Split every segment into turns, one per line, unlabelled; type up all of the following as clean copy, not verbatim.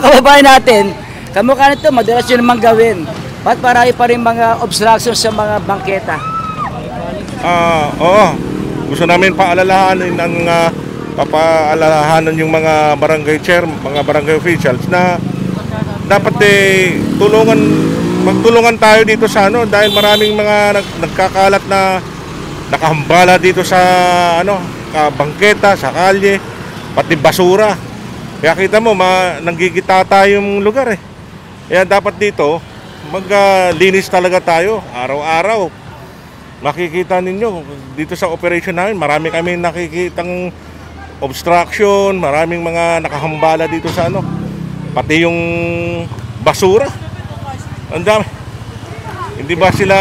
kababayan natin, kamukha nito, madalas yun naman gawin. Ba't marami pa rin mga obstructions sa mga bangketa?
Oo. Gusto namin paalalahanin papaalalahanan yung mga barangay chair, mga barangay officials na dapat magtulungan tayo dito sa dahil maraming mga nagkakalat na nakahambala dito sa bangketa, sa kalye, pati basura. Kaya kita mo, nanggigitata yung lugar eh. Kaya dapat dito, maglinis talaga tayo, araw-araw. Makikita ninyo, dito sa operation namin, marami kami nakikitang obstruction, maraming mga nakahambala dito sa pati yung basura. Ang dami. Hindi ba sila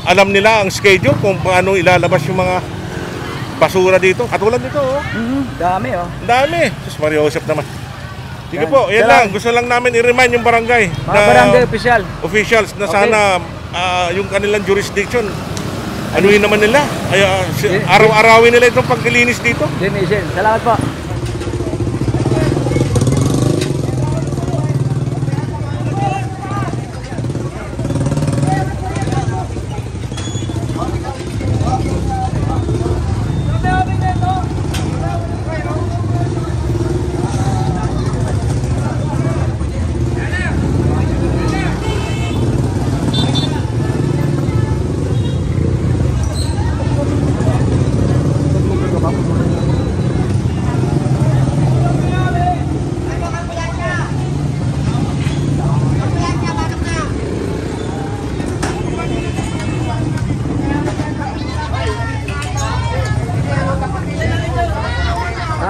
alam nila ang schedule kung paano ilalabas yung mga basura dito? Katulad nito, oh.
Dami, oh.
Dami. Sus, Mario Joseph naman. Sige po, yan lang. Gusto lang namin i-remind yung barangay.
Mga barangay
officials na sana yung kanilang jurisdiction, anuhin naman nila. Araw-arawin nila itong paglilinis dito.
Salamat po.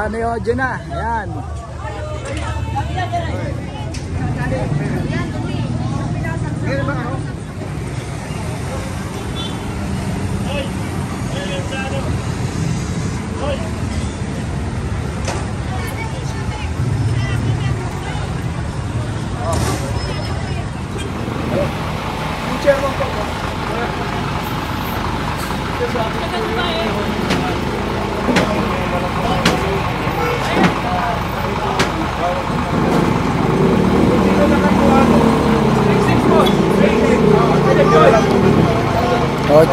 Ano yun, dyan na, ayan.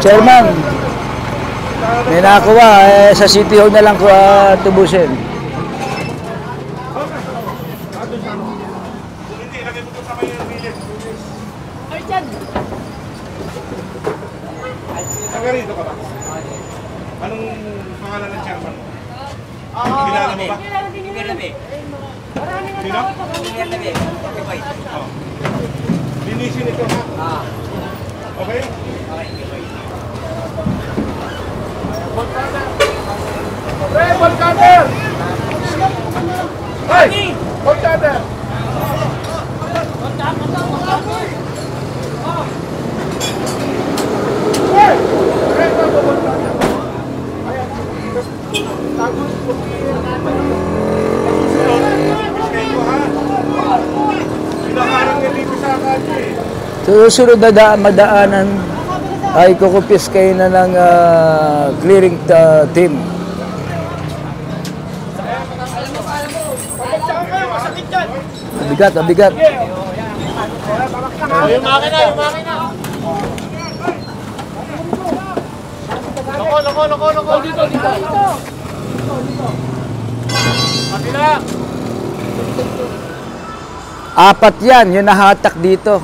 Chairman, may nakakuha, sa City Hall na lang ko tubusin.
Taga-rito ka ba? Anong pangalan ng chairman? Kilala mo ba? Sino? Linisin ito ha? Okay?
Hey, Volcaner! Hey, Volcaner! Hey!
Susunod na madaanan ay kukupis kayo na ng clearing team. Mabigat.
Yung makina! Loko! Dito! Makina!
4 yan, yung nahatak dito.